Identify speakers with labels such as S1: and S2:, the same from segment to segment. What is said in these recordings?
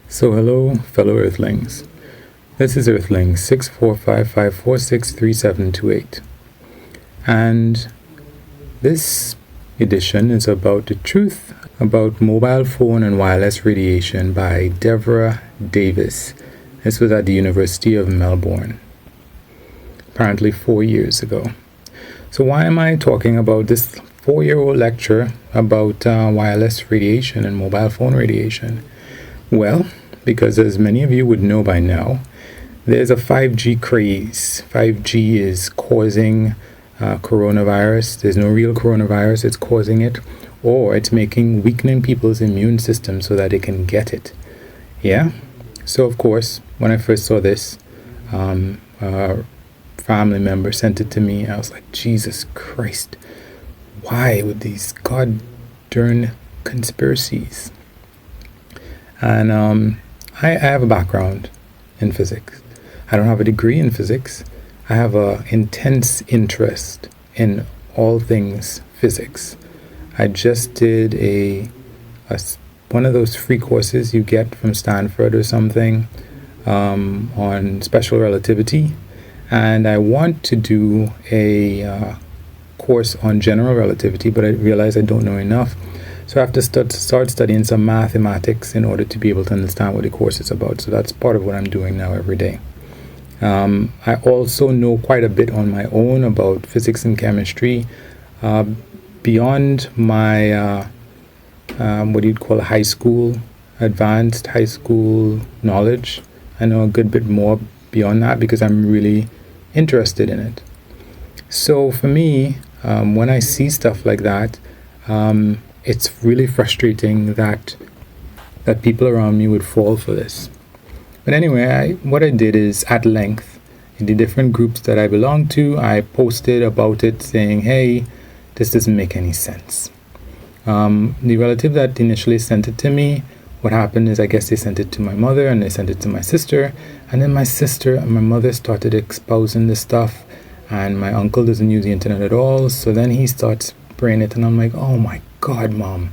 S1: So hello, fellow Earthlings. This is Earthling 6455463728. And this edition is about the truth about mobile phone and wireless radiation by Devra Davis. This was at the University of Melbourne, apparently 4 years ago. So why am I talking about this 4-year-old lecture about wireless radiation and mobile phone radiation? Well, because as many of you would know by now, there's a 5G craze. 5G is causing coronavirus. There's no real coronavirus, it's causing it, or it's weakening people's immune system so that they can get it. Yeah? So of course, when I first saw this, a family member sent it to me. I was like, Jesus Christ, why would these god darn conspiracies? And I have a background in physics. I don't have a degree in physics. I have an intense interest in all things physics. I just did one of those free courses you get from Stanford or something on special relativity. And I want to do a course on general relativity, but I realize I don't know enough. So I have to start studying some mathematics in order to be able to understand what the course is about. So that's part of what I'm doing now every day. I also know quite a bit on my own about physics and chemistry. Beyond my, what you'd call advanced high school knowledge, I know a good bit more beyond that because I'm really interested in it. So for me, when I see stuff like that, it's really frustrating that people around me would fall for this. But anyway, what I did is, at length, in the different groups that I belong to, I posted about it saying, hey, this doesn't make any sense. The relative that initially sent it to me, what happened is I guess they sent it to my mother and they sent it to my sister. And then my sister and my mother started espousing this stuff. And my uncle doesn't use the internet at all. So then he starts spraying it. And I'm like, oh my God, Mom.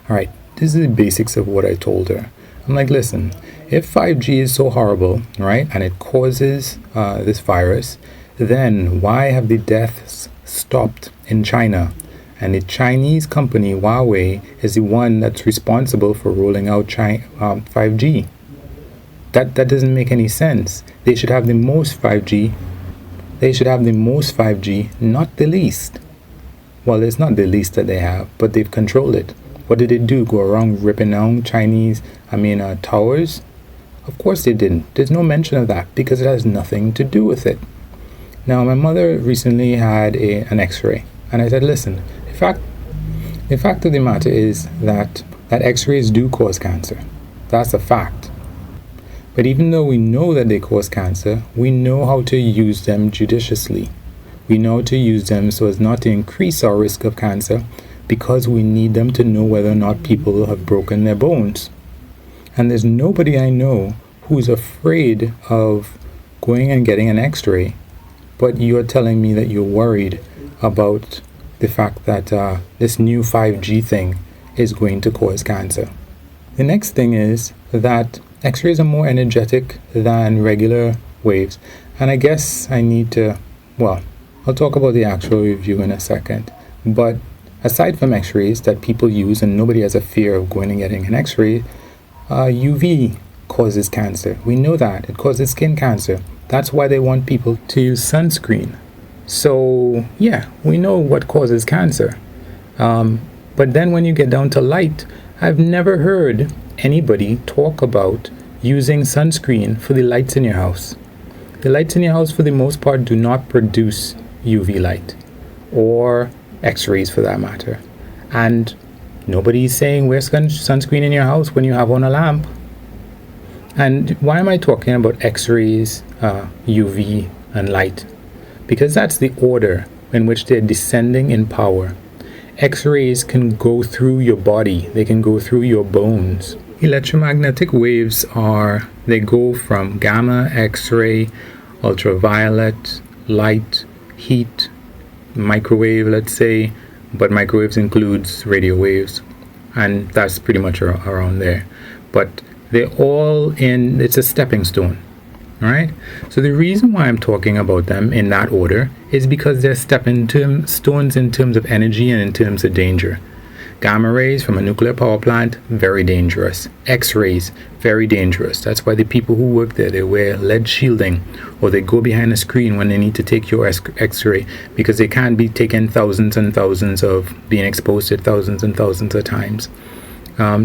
S1: All right, this is the basics of what I told her. I'm like, listen, if 5G is so horrible, right, and it causes this virus, then why have the deaths stopped in China? And the Chinese company, Huawei, is the one that's responsible for rolling out 5G. That doesn't make any sense. They should have the most 5G. They should have the most 5G, not the least. Well, it's not the least that they have, but they've controlled it. What did they do? Go around ripping down towers? Of course they didn't. There's no mention of that because it has nothing to do with it. Now, my mother recently had an x-ray, and I said, listen, the fact of the matter is that x-rays do cause cancer. That's a fact. But even though we know that they cause cancer, we know how to use them judiciously. We know how to use them so as not to increase our risk of cancer because we need them to know whether or not people have broken their bones. And there's nobody I know who's afraid of going and getting an x-ray, but you're telling me that you're worried about the fact that this new 5G thing is going to cause cancer. The next thing is that x-rays are more energetic than regular waves. And I guess I need to, I'll talk about the actual review in a second. But aside from x-rays that people use and nobody has a fear of going and getting an x-ray, UV causes cancer. We know that. It causes skin cancer. That's why they want people to use sunscreen. So, yeah, we know what causes cancer. But then when you get down to light, I've never heard anybody talk about using sunscreen for the lights in your house. The lights in your house, for the most part, do not produce UV light or x-rays for that matter. And nobody's saying wear sunscreen in your house when you have on a lamp. And why am I talking about x-rays, UV, and light? Because that's the order in which they're descending in power. X-rays can go through your body. They can go through your bones. Electromagnetic waves they go from gamma, X-ray, ultraviolet, light, heat, microwave, let's say, but microwaves includes radio waves, and that's pretty much around there. But It's a stepping stone. All right. So the reason why I'm talking about them in that order is because they're stepping stones in terms of energy and in terms of danger. Gamma rays from a nuclear power plant, very dangerous. X-rays, very dangerous. That's why the people who work there, they wear lead shielding, or they go behind a screen when they need to take your X-ray, because they can't be taken thousands and thousands of, being exposed to thousands and thousands of times.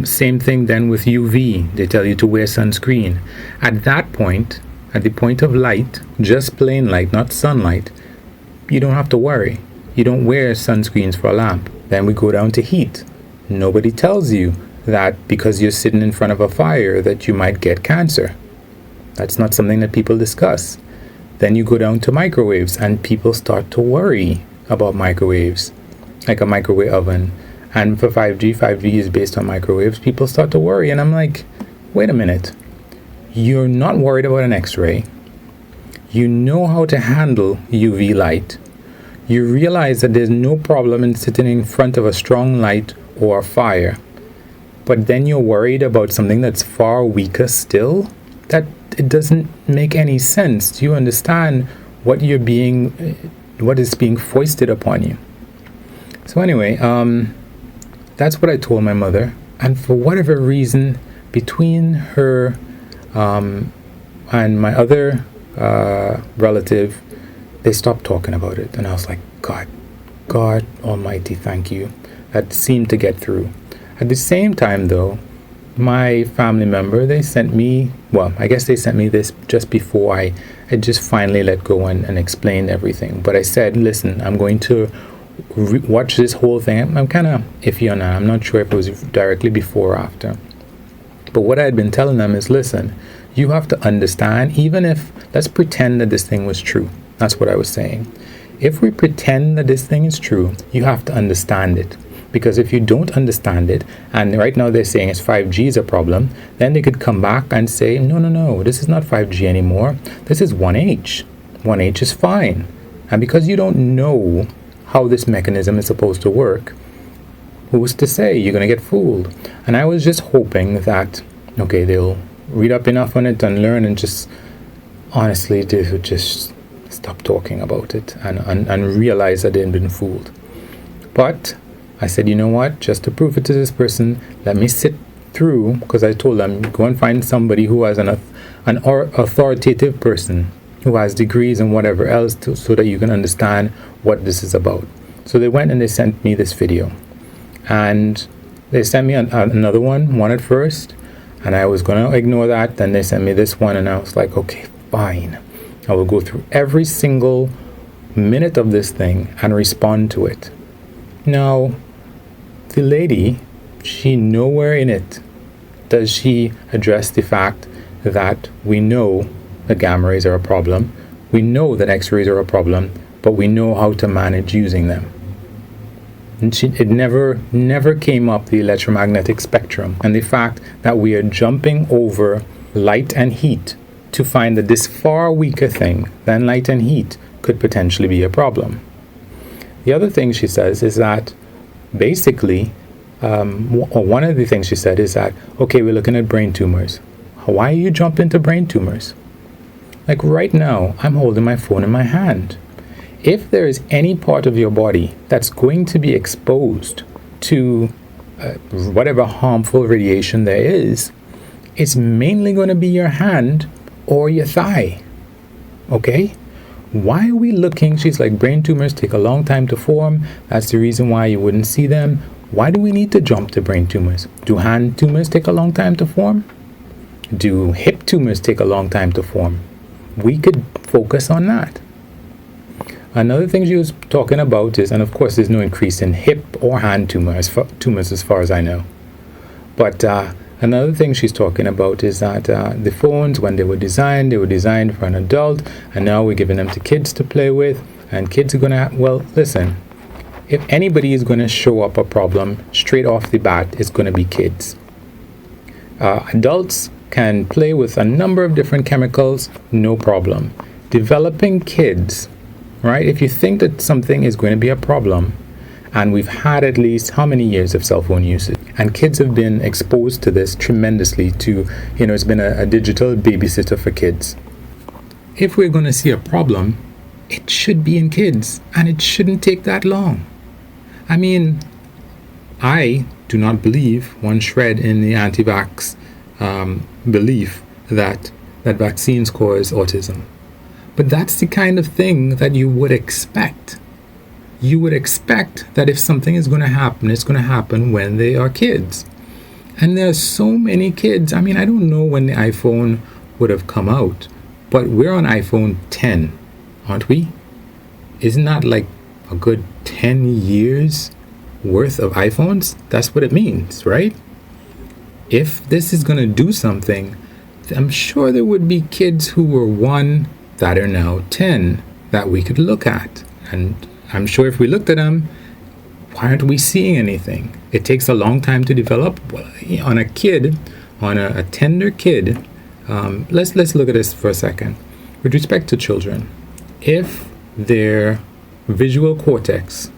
S1: Same thing then with UV. They tell you to wear sunscreen. At that point, at the point of light, just plain light, not sunlight, you don't have to worry. You don't wear sunscreens for a lamp. Then we go down to heat. Nobody tells you that because you're sitting in front of a fire that you might get cancer. That's not something that people discuss. Then you go down to microwaves, and people start to worry about microwaves, like a microwave oven. And for 5G is based on microwaves, people start to worry. And I'm like, wait a minute. You're not worried about an X-ray. You know how to handle UV light. You realize that there's no problem in sitting in front of a strong light or a fire. But then you're worried about something that's far weaker still? That it doesn't make any sense. Do you understand what is being foisted upon you? So anyway, that's what I told my mother. And for whatever reason, between her and my other relative, they stopped talking about it. And I was like, God Almighty, thank you. That seemed to get through. At the same time, though, my family member, they sent me this just before I just finally let go and explained everything. But I said, listen, I'm going to watch this whole thing. I'm kind of iffy on that. I'm not sure if it was directly before or after. But what I had been telling them is, listen, you have to understand, let's pretend that this thing was true. That's what I was saying. If we pretend that this thing is true, you have to understand it. Because if you don't understand it, and right now they're saying it's 5G is a problem, then they could come back and say, no, this is not 5G anymore. This is 1H. 1H is fine. And because you don't know how this mechanism is supposed to work, who's to say you're going to get fooled? And I was just hoping that, okay, they'll read up enough on it and learn, and just honestly, they would just stop talking about it and realize that they've been fooled. But I said, you know what, just to prove it to this person, let me sit through, because I told them, go and find somebody who has an authoritative person who has degrees and whatever else, so that you can understand what this is about. So they went and they sent me this video, and they sent me another one at first, and I was going to ignore that. Then they sent me this one, and I was like, okay, fine, I will go through every single minute of this thing and respond to it. Now, the lady, she nowhere in it does she address the fact that we know that gamma rays are a problem, we know that X-rays are a problem, but we know how to manage using them. And it never came up, the electromagnetic spectrum, and the fact that we are jumping over light and heat to find that this far weaker thing than light and heat could potentially be a problem. The other thing she says is that basically, one of the things she said is that, okay, we're looking at brain tumors. Why are you jumping to brain tumors? Like right now, I'm holding my phone in my hand. If there is any part of your body that's going to be exposed to whatever harmful radiation there is, it's mainly going to be your hand or your thigh. Okay? Why are we looking? She's like, brain tumors take a long time to form. That's the reason why you wouldn't see them. Why do we need to jump to brain tumors? Do hand tumors take a long time to form? Do hip tumors take a long time to form? We could focus on that. Another thing she was talking about is, and of course there's no increase in hip or hand tumors as far as I know. But another thing she's talking about is that the phones, when they were designed for an adult, and now we're giving them to kids to play with, and kids are going to, well, listen, if anybody is going to show up a problem straight off the bat, it's going to be kids. Adults can play with a number of different chemicals, no problem. Developing kids, right? If you think that something is going to be a problem, And we've had at least how many years of cell phone usage? And kids have been exposed to this tremendously it's been a digital babysitter for kids. If we're going to see a problem, it should be in kids, and it shouldn't take that long. I mean, I do not believe one shred in the anti-vax belief that vaccines cause autism. But that's the kind of thing that you would expect. You would expect that if something is going to happen, it's going to happen when they are kids. And there are so many kids. I mean, I don't know when the iPhone would have come out, but we're on iPhone 10, aren't we? Isn't that like a good 10 years worth of iPhones? That's what it means, right? If this is going to do something, I'm sure there would be kids who were 1 that are now 10 that we could look at. And I'm sure if we looked at them, why aren't we seeing anything? It takes a long time to develop. Well, on a kid, on a tender kid, let's look at this for a second. With respect to children, if their visual cortex,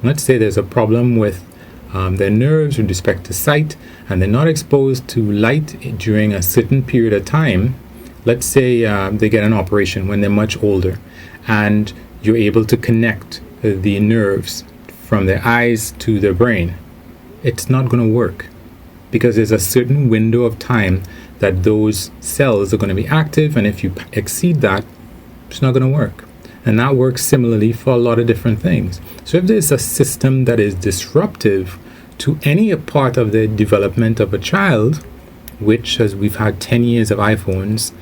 S1: let's say there's a problem with their nerves with respect to sight, and they're not exposed to light during a certain period of time, let's say they get an operation when they're much older, and you're able to connect the nerves from their eyes to their brain, it's not going to work, because there's a certain window of time that those cells are going to be active, and if you exceed that, it's not going to work. And that works similarly for a lot of different things. So if there's a system that is disruptive to any part of the development of a child, which, as we've had 10 years of iPhones,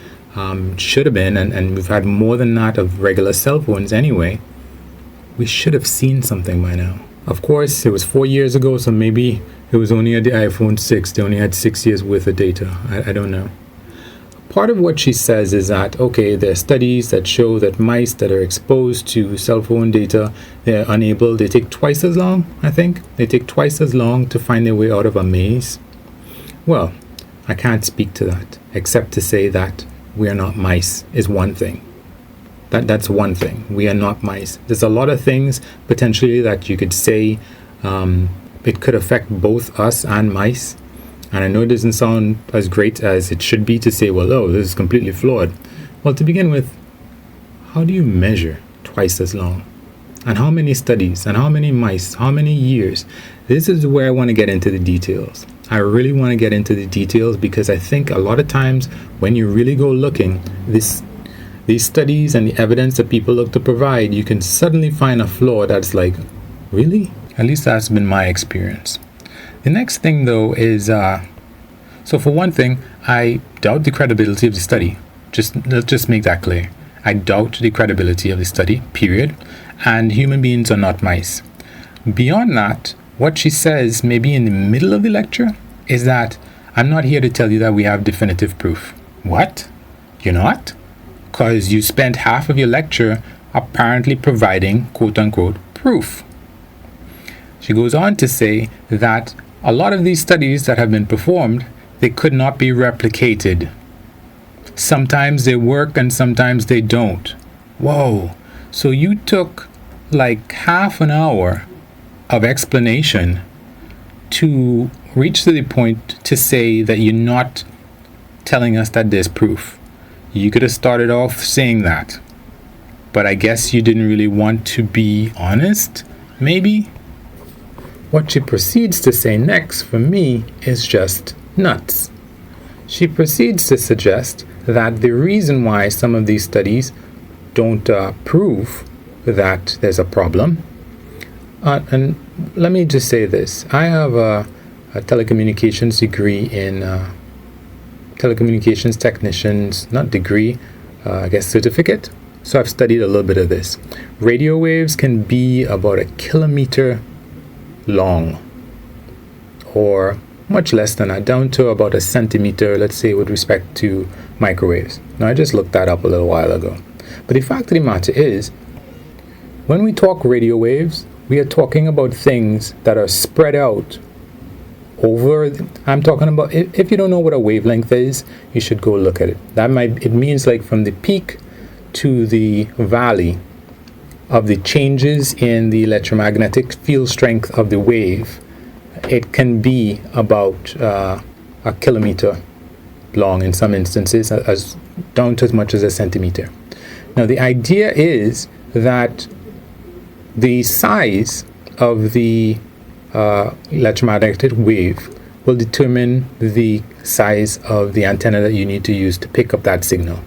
S1: should have been, and we've had more than that of regular cell phones anyway, we should have seen something by now. Of course, it was 4 years ago, so maybe it was only at the iPhone 6. They only had 6 years worth of data. I don't know. Part of what she says is that, okay, there are studies that show that mice that are exposed to cell phone data, they take twice as long, I think. They take twice as long to find their way out of a maze. Well, I can't speak to that, except to say that we are not mice is one thing. That's one thing. We are not mice. There's a lot of things potentially that you could say it could affect both us and mice. And I know it doesn't sound as great as it should be to say, well, oh, this is completely flawed. Well, to begin with, how do you measure twice as long? And how many studies? And how many mice? How many years? This is where I want to get into the details. I really want to get into the details, because I think a lot of times when you really go looking, these studies and the evidence that people look to provide, you can suddenly find a flaw that's like, really? At least that's been my experience. The next thing, though, is, so for one thing, I doubt the credibility of the study. Let's just make that clear. I doubt the credibility of the study, period. And human beings are not mice. Beyond that, what she says, maybe in the middle of the lecture, is that I'm not here to tell you that we have definitive proof. What? You're not? Because you spent half of your lecture apparently providing, quote-unquote, proof. She goes on to say that a lot of these studies that have been performed, they could not be replicated. Sometimes they work and sometimes they don't. Whoa. So you took like half an hour of explanation to reach to the point to say that you're not telling us that there's proof. You could have started off saying that. But I guess you didn't really want to be honest, maybe? What she proceeds to say next, for me, is just nuts. She proceeds to suggest that the reason why some of these studies don't prove that there's a problem, and let me just say this. I have a telecommunications degree in telecommunications technicians, not degree, I guess certificate. So I've studied a little bit of this. Radio waves can be about 1 kilometer long, or much less than that, down to about 1 centimeter, let's say, with respect to microwaves. Now, I just looked that up a little while ago. But the fact of the matter is, when we talk radio waves, we are talking about things that are spread out over. I'm talking about, if you don't know what a wavelength is, you should go look at it. It means like from the peak to the valley of the changes in the electromagnetic field strength of the wave, it can be about a kilometer long in some instances, as down to as much as a centimeter. Now, the idea is that the size of the electromagnetic wave will determine the size of the antenna that you need to use to pick up that signal,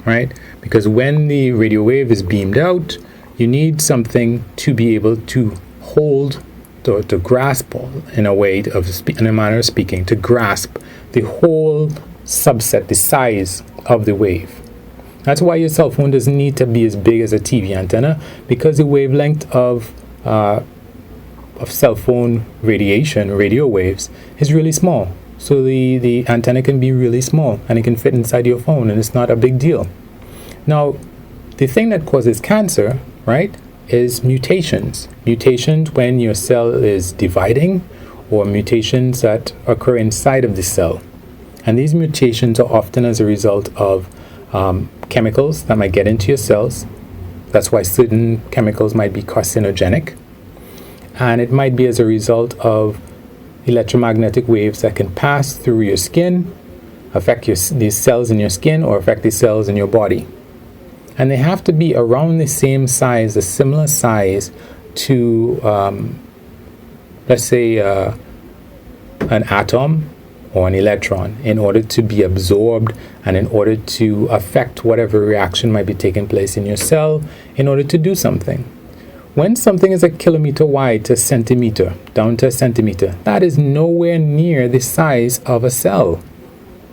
S1: right? Because when the radio wave is beamed out, you need something to be able to hold, to grasp, in a way in a manner of speaking, to grasp the whole subset, the size of the wave. That's why your cell phone doesn't need to be as big as a TV antenna, because the wavelength of cell phone radiation, radio waves, is really small. So the antenna can be really small and it can fit inside your phone, and it's not a big deal. Now, the thing that causes cancer, right, is mutations. Mutations when your cell is dividing, or mutations that occur inside of the cell. And these mutations are often as a result of chemicals that might get into your cells. That's why certain chemicals might be carcinogenic. And it might be as a result of electromagnetic waves that can pass through your skin, affect these cells in your skin, or affect the cells in your body. And they have to be around the same size, a similar size to, let's say, an atom or an electron, in order to be absorbed and in order to affect whatever reaction might be taking place in your cell in order to do something. When something is a kilometer wide to a centimeter, down to a centimeter, that is nowhere near the size of a cell.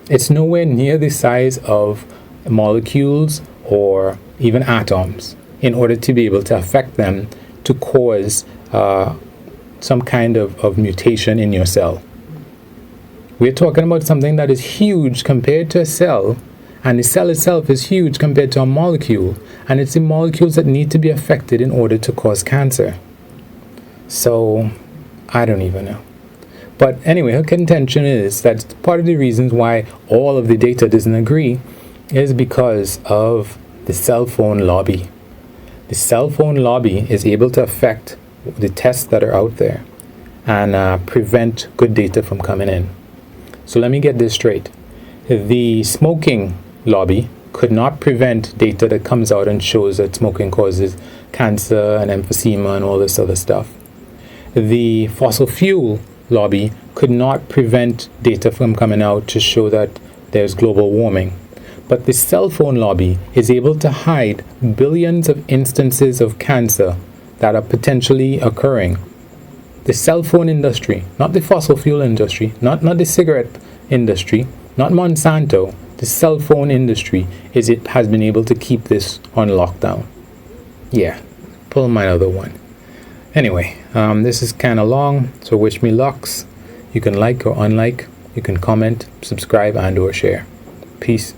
S1: It's nowhere near the size of molecules or even atoms, in order to be able to affect them to cause some kind of mutation in your cell. We're talking about something that is huge compared to a cell, and the cell itself is huge compared to a molecule, and it's the molecules that need to be affected in order to cause cancer. So, I don't even know. But anyway, her contention is that part of the reasons why all of the data doesn't agree is because of the cell phone lobby. The cell phone lobby is able to affect the tests that are out there and prevent good data from coming in. So let me get this straight. The smoking lobby could not prevent data that comes out and shows that smoking causes cancer and emphysema and all this other stuff. The fossil fuel lobby could not prevent data from coming out to show that there's global warming. But the cell phone lobby is able to hide billions of instances of cancer that are potentially occurring. The cell phone industry, not the fossil fuel industry, not the cigarette industry, not Monsanto, the cell phone industry has been able to keep this on lockdown. Yeah, pull my other one. Anyway, this is kind of long, so wish me lucks. You can like or unlike, you can comment, subscribe, and or share. Peace.